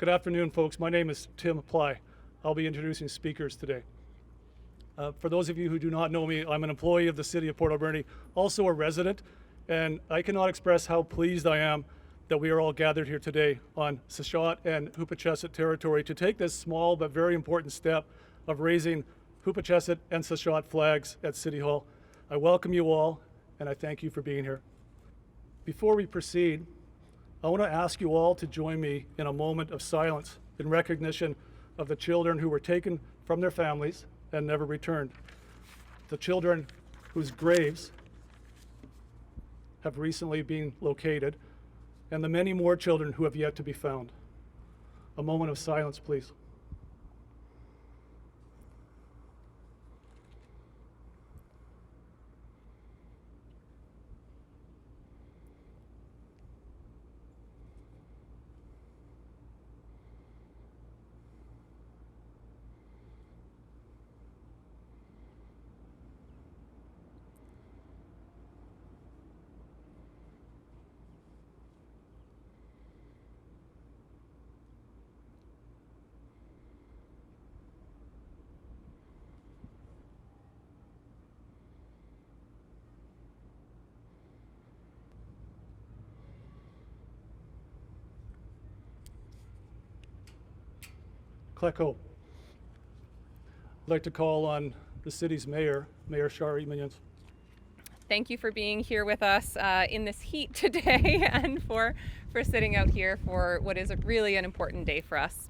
Good afternoon, folks. My name is Tim Ply. I'll be introducing speakers today. For those of you who do not know me, I'm an employee of the City of Port Alberni, also a resident, and I cannot express how pleased I am that we are all gathered here today on Tseshaht and Hupacasath territory to take this small but very important step of raising Hupacasath and Tseshaht flags at City Hall. I welcome you all, and I thank you for being here. Before we proceed, I want to ask you all to join me in a moment of silence in recognition of the children who were taken from their families and never returned. The children whose graves have recently been located, and the many more children who have yet to be found. A moment of silence, please. Clecco. I'd like to call on the city's mayor, Mayor Shari Minions. Thank you for being here with us in this heat today and for sitting out here for what is really an important day for us.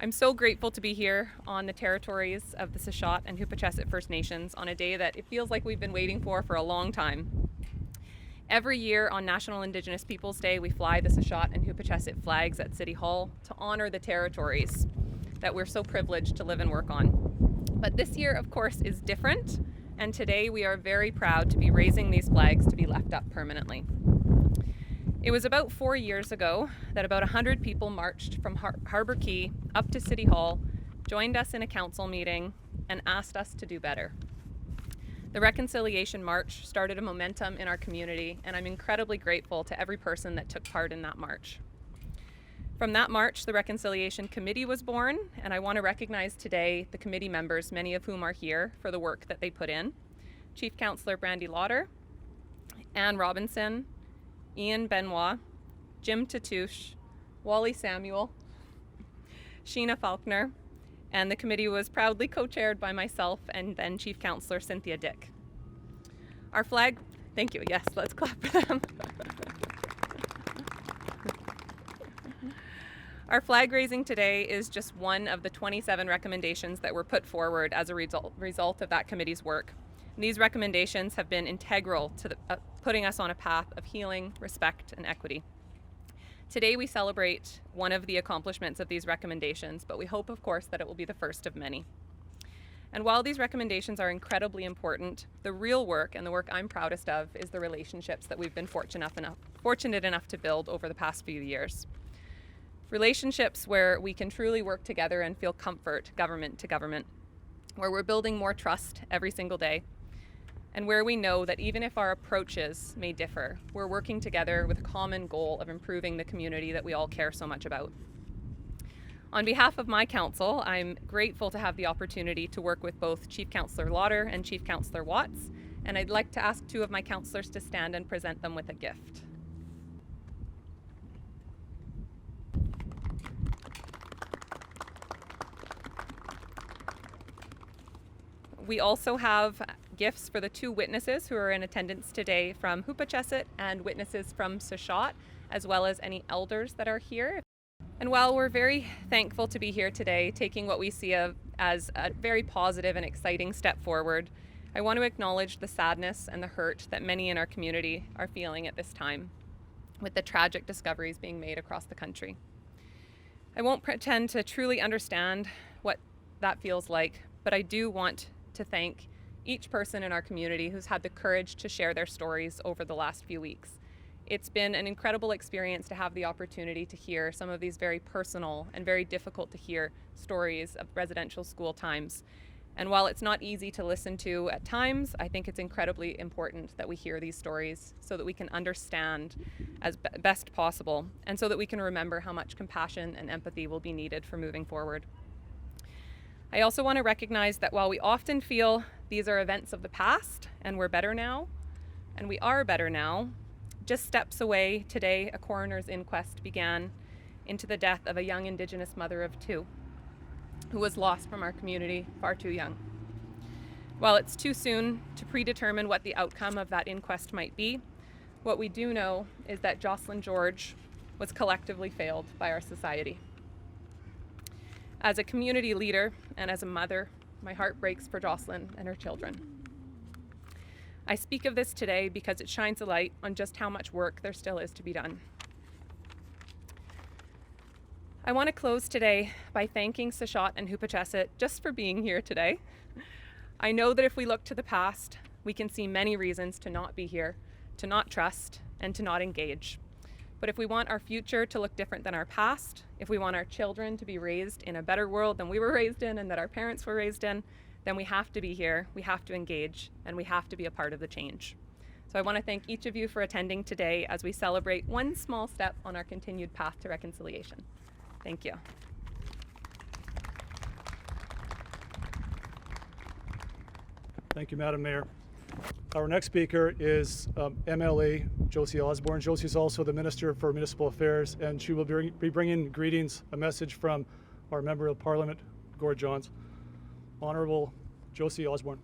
I'm so grateful to be here on the territories of the Tseshaht and Hupacasath First Nations on a day that it feels like we've been waiting for a long time. Every year on National Indigenous Peoples Day, we fly the Tseshaht and Hupacasath flags at City Hall to honor the territories that we're so privileged to live and work on. But this year, of course, is different, and today we are very proud to be raising these flags to be left up permanently. It was about 4 years ago that about 100 people marched from Harbour Quay up to City Hall, joined us in a council meeting, and asked us to do better. The Reconciliation March started a momentum in our community, and I'm incredibly grateful to every person that took part in that march. From that march, the Reconciliation Committee was born, and I want to recognize today the committee members, many of whom are here, for the work that they put in. Chief Councillor Brandy Lauder, Anne Robinson, Ian Benoit, Jim Tatouche, Wally Samuel, Sheena Faulkner, and the committee was proudly co-chaired by myself and then Chief Councillor Cynthia Dick. Our flag, thank you, yes, let's clap for them. Our flag raising today is just one of the 27 recommendations that were put forward as a result of that committee's work. And these recommendations have been integral to putting us on a path of healing, respect, and equity. Today we celebrate one of the accomplishments of these recommendations, but we hope, of course, that it will be the first of many. And while these recommendations are incredibly important, the real work and the work I'm proudest of is the relationships that we've been fortunate enough to build over the past few years. Relationships where we can truly work together and feel comfort, government to government, where we're building more trust every single day, and where we know that even if our approaches may differ, we're working together with a common goal of improving the community that we all care so much about. On behalf of my council, I'm grateful to have the opportunity to work with both Chief Councillor Lauder and Chief Councillor Watts, and I'd like to ask two of my councillors to stand and present them with a gift. We also have gifts for the two witnesses who are in attendance today from Hupacasath and witnesses from Tseshaht, as well as any elders that are here. And while we're very thankful to be here today, taking what we see as a very positive and exciting step forward, I want to acknowledge the sadness and the hurt that many in our community are feeling at this time, with the tragic discoveries being made across the country. I won't pretend to truly understand what that feels like, but I do want to thank each person in our community who's had the courage to share their stories over the last few weeks. It's been an incredible experience to have the opportunity to hear some of these very personal and very difficult to hear stories of residential school times. And while it's not easy to listen to at times, I think it's incredibly important that we hear these stories so that we can understand as best possible, and so that we can remember how much compassion and empathy will be needed for moving forward. I also want to recognize that while we often feel these are events of the past and we're better now, and we are better now, just steps away today, a coroner's inquest began into the death of a young Indigenous mother of 2 who was lost from our community far too young. While it's too soon to predetermine what the outcome of that inquest might be, what we do know is that Jocelyn George was collectively failed by our society. As a community leader and as a mother, my heart breaks for Jocelyn and her children. I speak of this today because it shines a light on just how much work there still is to be done. I want to close today by thanking Tseshaht and Hupacasath just for being here today. I know that if we look to the past, we can see many reasons to not be here, to not trust, and to not engage. But if we want our future to look different than our past, if we want our children to be raised in a better world than we were raised in and that our parents were raised in, then we have to be here, we have to engage, and we have to be a part of the change. So I want to thank each of you for attending today as we celebrate one small step on our continued path to reconciliation. Thank you. Thank you, Madam Mayor. Our next speaker is MLA Josie Osborne. Josie is also the Minister for Municipal Affairs, and she will be bringing greetings, a message from our Member of Parliament, Gord Johns. Honorable Josie Osborne.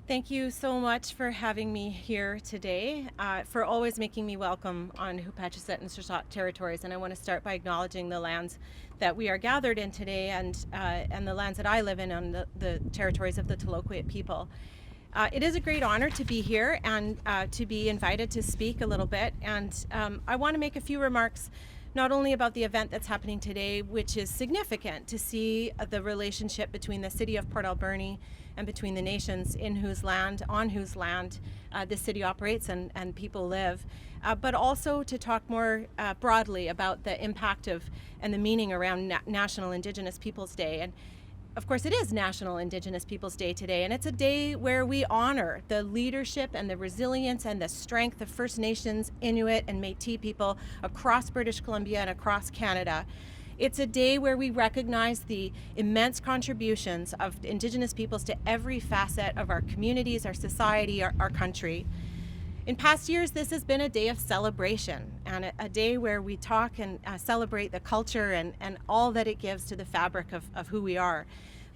Thank you so much for having me here today, for always making me welcome on Hupacasath and Tseshaht territories. And I want to start by acknowledging the lands that we are gathered in today and the lands that I live in on the territories of the Taloquit people. It is a great honor to be here and to be invited to speak a little bit. And I want to make a few remarks not only about the event that's happening today, which is significant to see the relationship between the city of Port Alberni and between the nations on whose land the city operates and people live, but also to talk more broadly about the impact of and the meaning around National Indigenous Peoples Day. And of course, it is National Indigenous Peoples Day today, and it's a day where we honor the leadership and the resilience and the strength of First Nations, Inuit, and Métis people across British Columbia and across Canada. It's a day where we recognize the immense contributions of Indigenous peoples to every facet of our communities, our society, our country. In past years, this has been a day of celebration and a day where we talk and celebrate the culture and all that it gives to the fabric of who we are.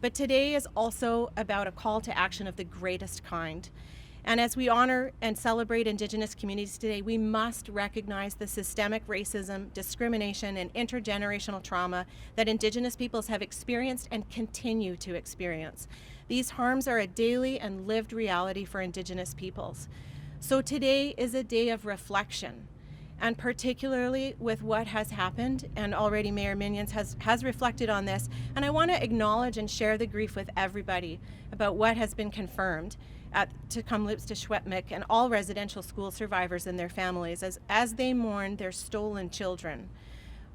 But today is also about a call to action of the greatest kind. And as we honor and celebrate Indigenous communities today, we must recognize the systemic racism, discrimination, and intergenerational trauma that Indigenous peoples have experienced and continue to experience. These harms are a daily and lived reality for Indigenous peoples. So today is a day of reflection, and particularly with what has happened, and already Mayor Minions has reflected on this, and I want to acknowledge and share the grief with everybody about what has been confirmed at Tecumseh to Schwetmik and all residential school survivors and their families as they mourn their stolen children.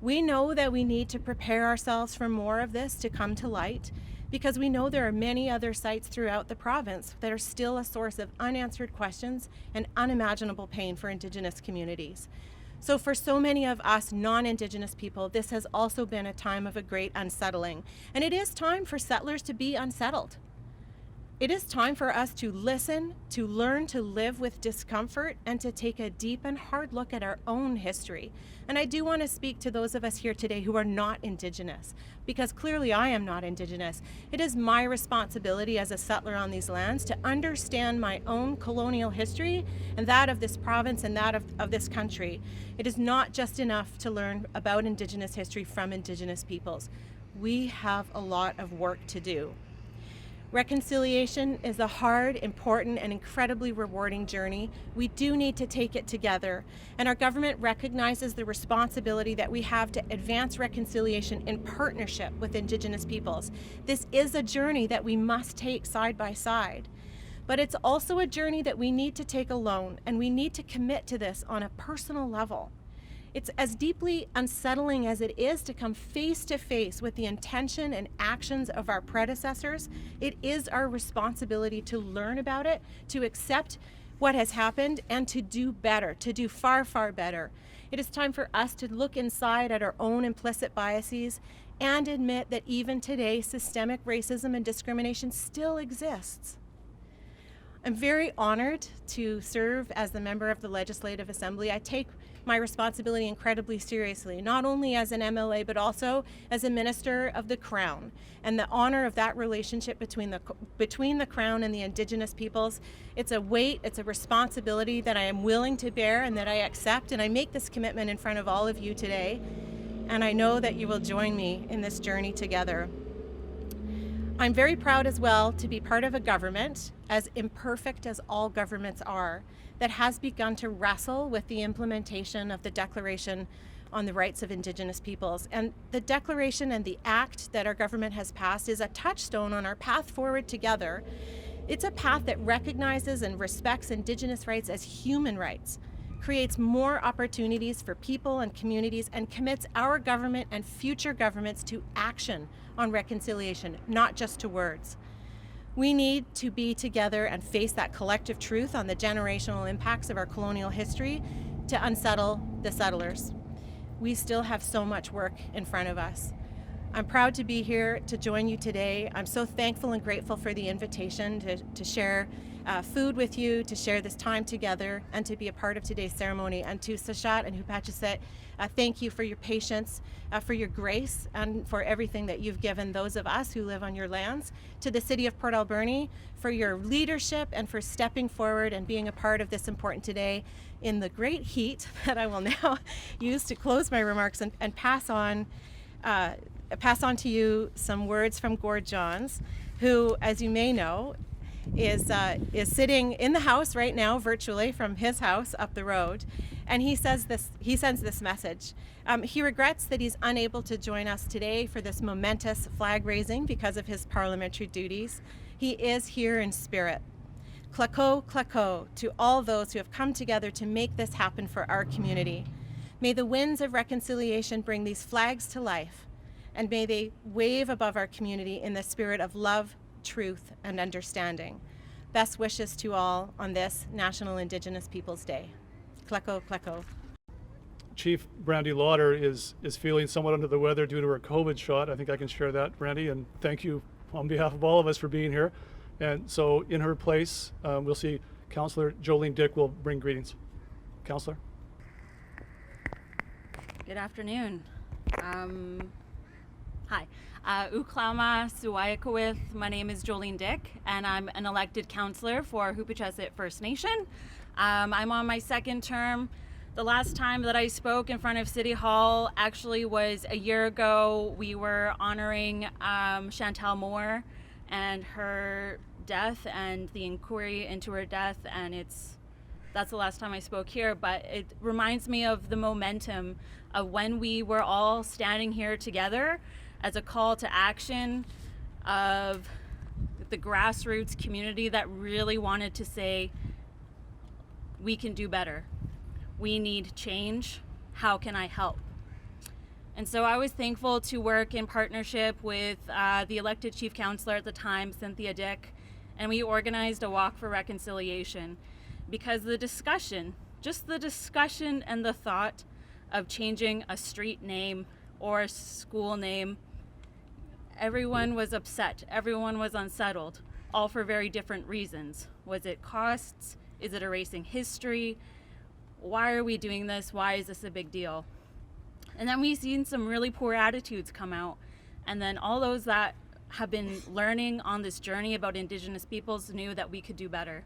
We know that we need to prepare ourselves for more of this to come to light, because we know there are many other sites throughout the province that are still a source of unanswered questions and unimaginable pain for Indigenous communities. So for so many of us non-Indigenous people, this has also been a time of a great unsettling. And it is time for settlers to be unsettled. It is time for us to listen, to learn to live with discomfort, and to take a deep and hard look at our own history. And I do want to speak to those of us here today who are not Indigenous, because clearly I am not Indigenous. It is my responsibility as a settler on these lands to understand my own colonial history and that of this province and that of this country. It is not just enough to learn about Indigenous history from Indigenous peoples. We have a lot of work to do. Reconciliation is a hard, important, and incredibly rewarding journey. We do need to take it together, and our government recognizes the responsibility that we have to advance reconciliation in partnership with Indigenous peoples. This is a journey that we must take side by side, but it's also a journey that we need to take alone, and we need to commit to this on a personal level. It's as deeply unsettling as it is to come face to face with the intention and actions of our predecessors. It is our responsibility to learn about it, to accept what has happened, and to do better, to do far, far better. It is time for us to look inside at our own implicit biases and admit that even today, systemic racism and discrimination still exists. I'm very honored to serve as the member of the Legislative Assembly. I take my responsibility incredibly seriously, not only as an MLA, but also as a Minister of the Crown. And the honor of that relationship between the Crown and the Indigenous peoples, it's a weight, it's a responsibility that I am willing to bear and that I accept. And I make this commitment in front of all of you today. And I know that you will join me in this journey together. I'm very proud as well to be part of a government, as imperfect as all governments are, that has begun to wrestle with the implementation of the Declaration on the Rights of Indigenous Peoples. And the Declaration and the Act that our government has passed is a touchstone on our path forward together. It's a path that recognizes and respects Indigenous rights as human rights, creates more opportunities for people and communities, and commits our government and future governments to action on reconciliation, not just to words. We need to be together and face that collective truth on the generational impacts of our colonial history to unsettle the settlers. We still have so much work in front of us. I'm proud to be here to join you today. I'm so thankful and grateful for the invitation to share food with you, to share this time together, and to be a part of today's ceremony. And to Tseshaht and Hupacasath, thank you for your patience, for your grace, and for everything that you've given those of us who live on your lands. To the City of Port Alberni, for your leadership and for stepping forward and being a part of this important today in the great heat that I will now use to close my remarks and pass on to you some words from Gord Johns, who, as you may know, is sitting in the house right now, virtually from his house up the road, and he sends this message. He regrets that he's unable to join us today for this momentous flag raising because of his parliamentary duties. He is here in spirit. Claco, claco to all those who have come together to make this happen for our community. May the winds of reconciliation bring these flags to life, and may they wave above our community in the spirit of love, truth, and understanding. Best wishes to all on this National Indigenous Peoples Day. Claco, claco. Chief Brandy Lauder is feeling somewhat under the weather due to her COVID shot. I think I can share that, Brandy, and thank you on behalf of all of us for being here. And so in her place, we'll see Councillor Jolene Dick will bring greetings. Councillor. Good afternoon. Hi. Uklama Suwayakowith. My name is Jolene Dick, and I'm an elected councillor for Hupacasath First Nation. I'm on my second term. The last time that I spoke in front of City Hall actually was a year ago. We were honoring Chantal Moore and her death and the inquiry into her death, and that's the last time I spoke here, but it reminds me of the momentum of when we were all standing here together as a call to action of the grassroots community that really wanted to say, we can do better. We need change. How can I help? And so I was thankful to work in partnership with the elected chief councillor at the time, Cynthia Dick, and we organized a walk for reconciliation because the discussion, just the discussion and the thought of changing a street name or a school name, everyone was upset, everyone was unsettled, all for very different reasons. Was it costs? Is it erasing history? Why are we doing this? Why is this a big deal? And then we've seen some really poor attitudes come out. And then all those that have been learning on this journey about Indigenous peoples knew that we could do better.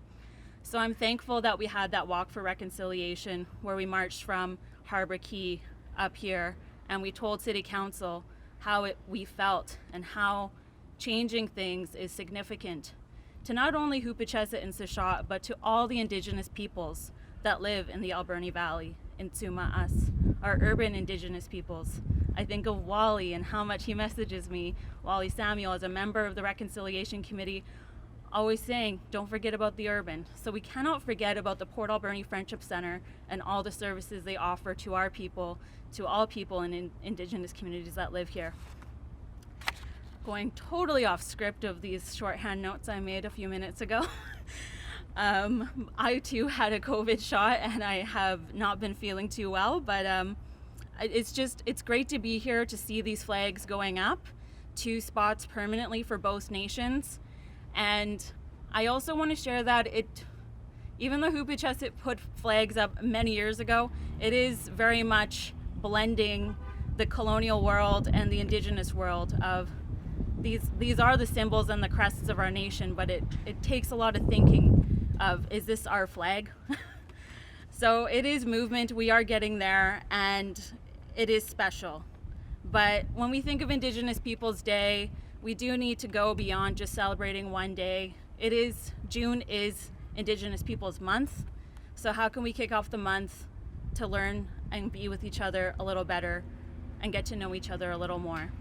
So I'm thankful that we had that walk for reconciliation where we marched from Harbor Key up here and we told City Council how we felt and how changing things is significant to not only Hupacasath and Tseshaht, but to all the Indigenous peoples that live in the Alberni Valley, in Tsuma us, our urban Indigenous peoples. I think of Wally and how much he messages me, Wally Samuel, as a member of the Reconciliation Committee, always saying, don't forget about the urban. So we cannot forget about the Port Alberni Friendship Center and all the services they offer to our people, to all people in Indigenous communities that live here. Going totally off script of these shorthand notes I made a few minutes ago. I too had a COVID shot and I have not been feeling too well, but it's great to be here to see these flags going up, 2 spots permanently for both nations. And I also want to share that even though Hupacasath put flags up many years ago, it is very much blending the colonial world and the Indigenous world of these are the symbols and the crests of our nation, but it takes a lot of thinking of, is this our flag? So it is movement, we are getting there, and it is special. But when we think of Indigenous Peoples Day, we do need to go beyond just celebrating one day. June is Indigenous Peoples Month. So how can we kick off the month to learn and be with each other a little better and get to know each other a little more?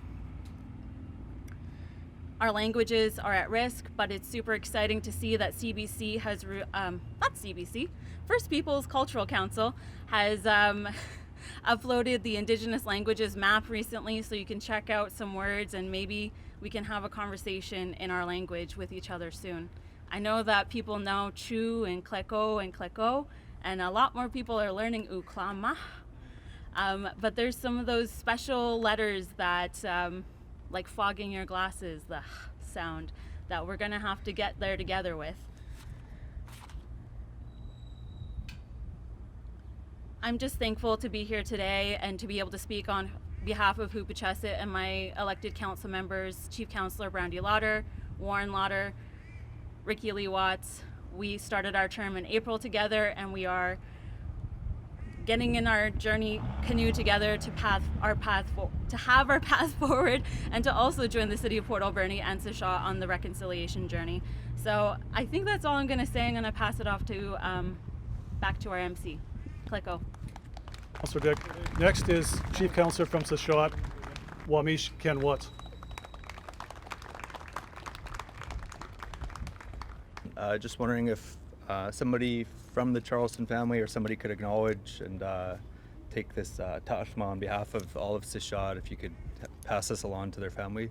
Our languages are at risk, but it's super exciting to see that CBC has, First Peoples Cultural Council has uploaded the Indigenous languages map recently, so you can check out some words and maybe we can have a conversation in our language with each other soon. I know that people know Chu and Kleko, and a lot more people are learning Uklama. But there's some of those special letters that, like fogging your glasses, the sound, that we're gonna have to get there together with. I'm just thankful to be here today and to be able to speak on behalf of Hupacasath and my elected council members, Chief Councillor Brandy Lauder, Warren Lauder, Ricky Lee Watts. We started our term in April together, and we are getting in our journey canoe together to have our path forward, and to also join the City of Port Alberni and Tseshaht on the reconciliation journey. So I think that's all I'm going to say. I'm going to pass it off to back to our MC, Kleko. Councillor Dick. Next is Chief Councillor from Tseshaht, Wamish Ken Watts. Just wondering if somebody from the Charleston family or somebody could acknowledge and take this tashma on behalf of all of Tseshaht, if you could pass this along to their family.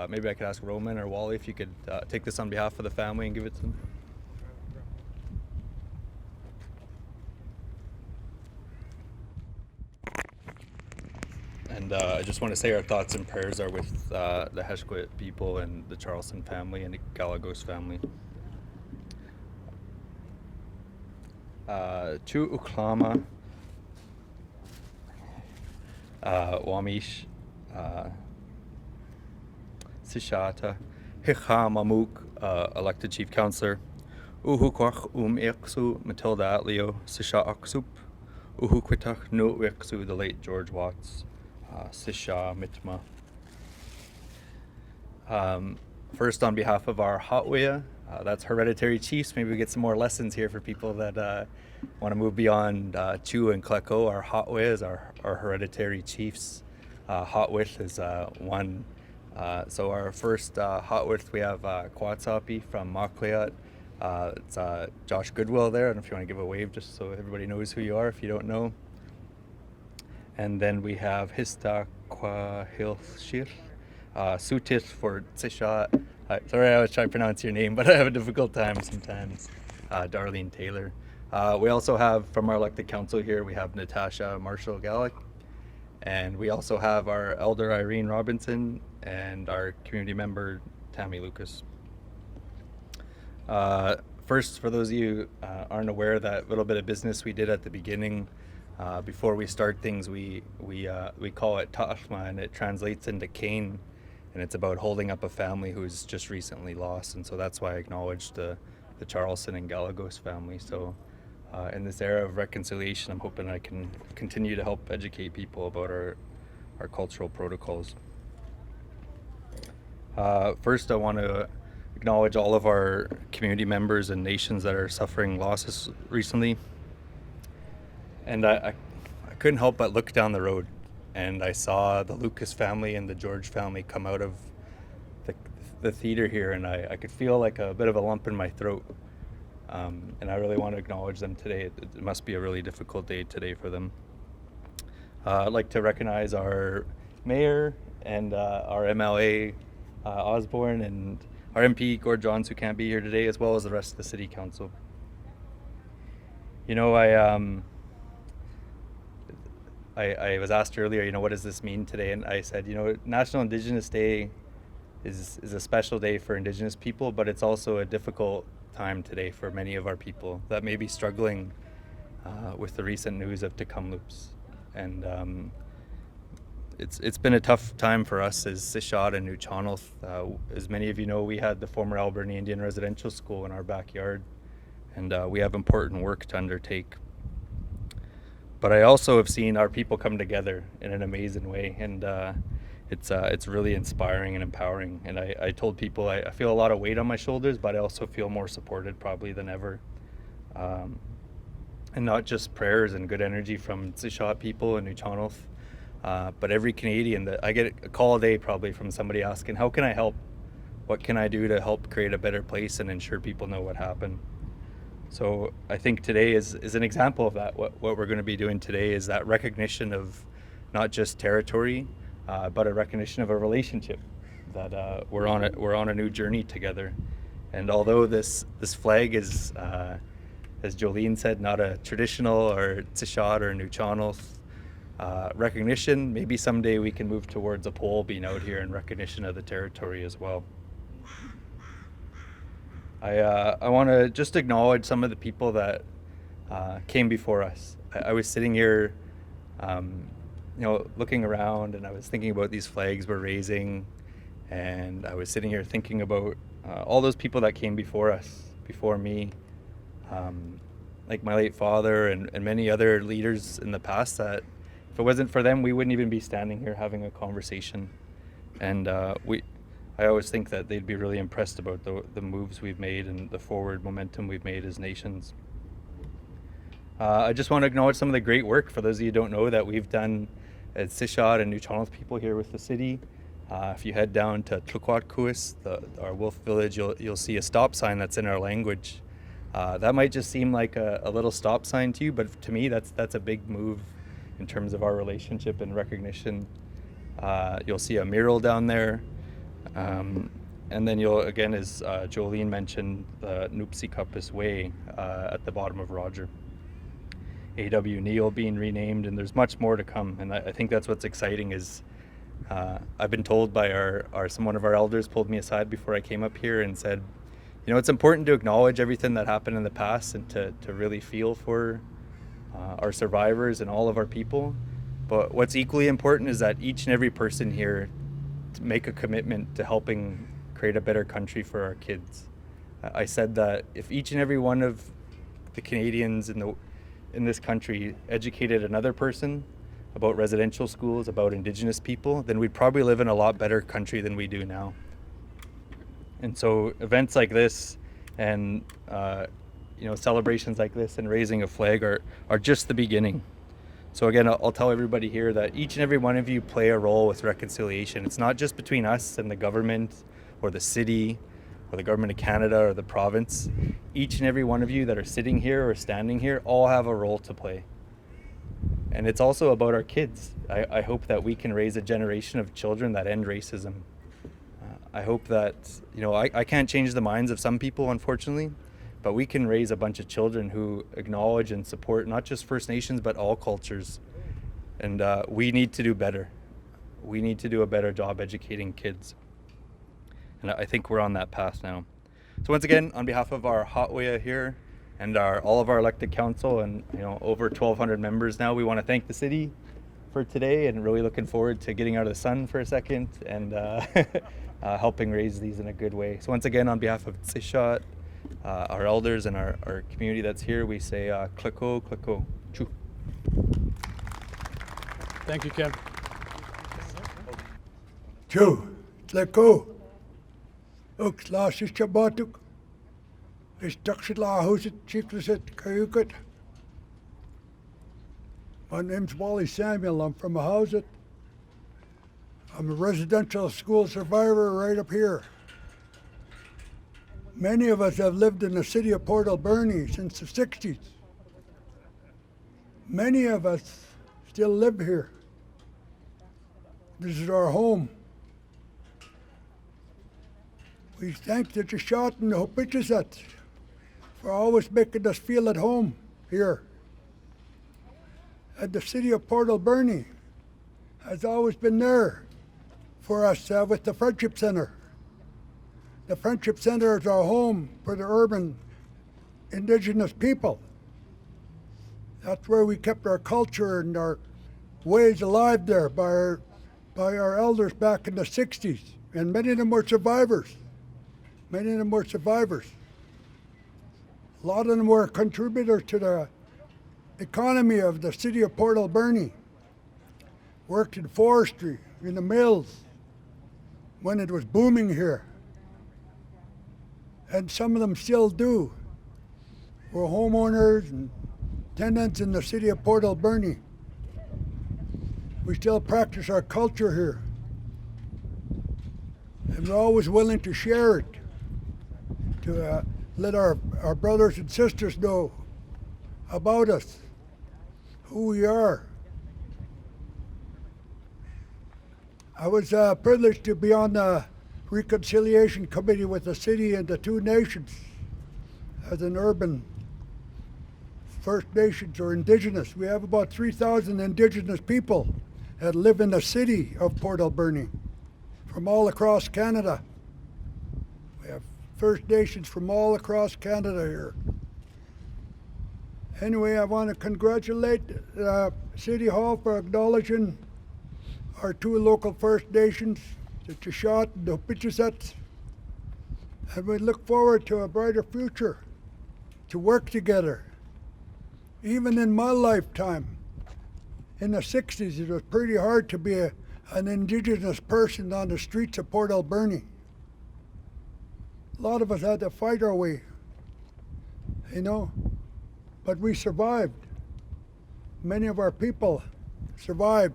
Maybe I could ask Roman or Wally if you could take this on behalf of the family and give it to them. And I just want to say our thoughts and prayers are with the Heshquit people and the Charleston family and the Galagos family. Chu Uklama, Wamish, Tseshaht Hupacasath, elected Chief Councillor, Uhukwach Iksu Matilda Atleo, Tseshaht Aksup, Uhukwitach No Iksu, the late George Watts. Tseshaht Mitma. First, on behalf of our Hatwea, that's hereditary chiefs. Maybe we get some more lessons here for people that want to move beyond Chu and Kleko. Our Hatwea is our hereditary chiefs. Hatwith is one. So our first Hatwith, we have Kwatsapi from Makleat. It's Josh Goodwill there. I don't know if you want to give a wave just so everybody knows who you are if you don't know. And then we have Hista Kwahilshir, Sutit for Tseshaht. Sorry, I was trying to pronounce your name, but I have a difficult time sometimes. Darlene Taylor. We also have from our elected council here, we have Natasha Marshall Gallick. And we also have our elder Irene Robinson and our community member Tammy Lucas. First, for those of you aren't aware, that little bit of business we did at the beginning, before we start things, we call it Ta'ashma, and it translates into Cain, and it's about holding up a family who's just recently lost, and so that's why I acknowledged the Charleston and Galagos family. So in this era of reconciliation, I'm hoping I can continue to help educate people about our cultural protocols. First, I want to acknowledge all of our community members and nations that are suffering losses recently. And I couldn't help but look down the road, and I saw the Lucas family and the George family come out of the theater here, and I could feel like a bit of a lump in my throat. And I really want to acknowledge them today. It must be a really difficult day today for them. I'd like to recognize our mayor and our MLA Osborne, and our MP Gord Johns, who can't be here today, as well as the rest of the city council. You know, I was asked earlier, you know, what does this mean today? And I said, you know, National Indigenous Day is a special day for Indigenous people, but it's also a difficult time today for many of our people that may be struggling with the recent news of Tk'emlúps. And it's been a tough time for us as Tseshaht and Nuu-Chah-Nulth. As many of you know, we had the former Alberni Indian Residential School in our backyard, and we have important work to undertake. But I also have seen our people come together in an amazing way, and it's really inspiring and empowering. And I told people I feel a lot of weight on my shoulders, but I also feel more supported probably than ever. And not just prayers and good energy from Tseshaht people and Nuu-Chah-Nulth, but every Canadian. That I get a call a day probably from somebody asking, how can I help? What can I do to help create a better place and ensure people know what happened? So I think today is an example of that. What we're going to be doing today is that recognition of not just territory, but a recognition of a relationship, that we're on a new journey together. And although this flag is, as Jolene said, not a traditional or Tseshaht or Nuu-Chah-Nulth recognition, maybe someday we can move towards a pole being out here in recognition of the territory as well. I want to just acknowledge some of the people that came before us. I was sitting here, you know, looking around, and I was thinking about these flags we're raising, and I was sitting here thinking about all those people that came before us, before me, like my late father and many other leaders in the past, that if it wasn't for them, we wouldn't even be standing here having a conversation. And I always think that they'd be really impressed about the moves we've made and the forward momentum we've made as nations. I just want to acknowledge some of the great work, for those of you who don't know, that we've done as Tseshaht and Nuu-Chah-Nulth people here with the city. If you head down to Tlukwatkouis, our wolf village, you'll see a stop sign that's in our language. That might just seem like a little stop sign to you, but to me that's a big move in terms of our relationship and recognition. You'll see a mural down there. And then you'll, again, as Jolene mentioned, the Nupsi Way at the bottom of Roger. A.W. Neal being renamed, and there's much more to come. And I think that's what's exciting is I've been told by one of our elders pulled me aside before I came up here and said, you know, it's important to acknowledge everything that happened in the past and to really feel for our survivors and all of our people. But what's equally important is that each and every person here to make a commitment to helping create a better country for our kids. I said that if each and every one of the Canadians in this country educated another person about residential schools, about Indigenous people, then we'd probably live in a lot better country than we do now. And so events like this and you know, celebrations like this and raising a flag are just the beginning. So again, I'll tell everybody here that each and every one of you play a role with reconciliation. It's not just between us and the government or the city or the government of Canada or the province. Each and every one of you that are sitting here or standing here all have a role to play. And it's also about our kids. I hope that we can raise a generation of children that end racism. I hope that, you know, I can't change the minds of some people, unfortunately, but we can raise a bunch of children who acknowledge and support not just First Nations, but all cultures. And we need to do better. We need to do a better job educating kids. And I think we're on that path now. So once again, on behalf of our Hotwaya here and all of our elected council and, you know, over 1,200 members now, we want to thank the city for today, and really looking forward to getting out of the sun for a second and helping raise these in a good way. So once again, on behalf of Tseshaht, our elders and our community that's here, we say Kleko, Kleko, Chu. Thank you, Ken. Chu, Tleko, Uxlasis Chabatuk, Istaxila Husit, Chiklisit, Kayukut. My name's Wally Samuel. I'm from Ahouset. I'm a residential school survivor right up here. Many of us have lived in the city of Port Alberni since the 60s. Many of us still live here. This is our home. We thank the Tseshaht and the Hupacasath for always making us feel at home here. And the city of Port Alberni has always been there for us with the Friendship Center. The Friendship Center is our home for the urban Indigenous people. That's where we kept our culture and our ways alive there by our elders back in the 60s. And many of them were survivors. Many of them were survivors. A lot of them were contributors to the economy of the city of Port Alberni. Worked in forestry, in the mills, when it was booming here. And some of them still do. We're homeowners and tenants in the city of Port Alberni. We still practice our culture here. And we're always willing to share it, to let our brothers and sisters know about us, who we are. I was privileged to be on the Reconciliation Committee with the city and the two nations as an urban First Nations or Indigenous. We have about 3,000 Indigenous people that live in the city of Port Alberni from all across Canada. We have First Nations from all across Canada here. Anyway, I want to congratulate City Hall for acknowledging our two local First Nations, the Tseshaht and the Hupacasath. And we look forward to a brighter future, to work together. Even in my lifetime, in the 60s, it was pretty hard to be an Indigenous person on the streets of Port Alberni. A lot of us had to fight our way, you know, but we survived. Many of our people survived.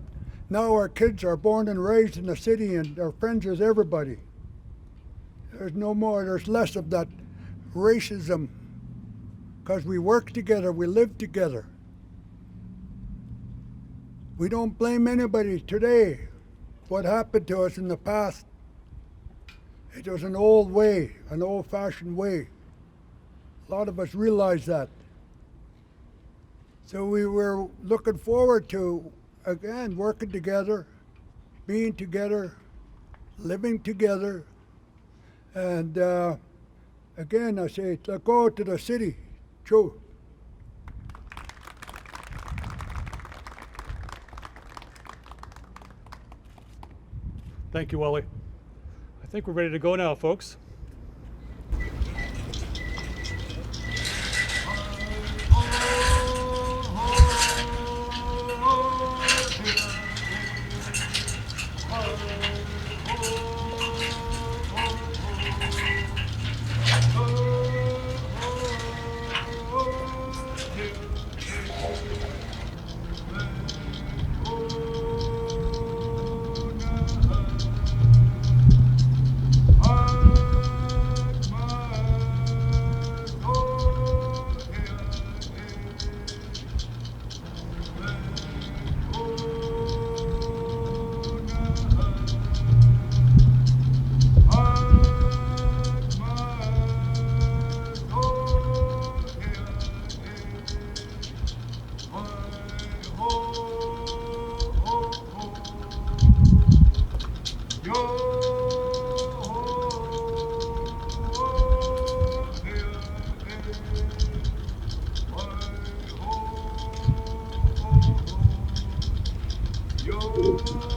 Now our kids are born and raised in the city and they're friends with everybody. There's no more, there's less of that racism because we work together, we live together. We don't blame anybody today. What happened to us in the past, it was an old way, an old-fashioned way. A lot of us realize that. So we were looking forward to, again, working together, being together, living together. And again, I say, let's go to the city. True. Thank you, Wally. I think we're ready to go now, folks. Yo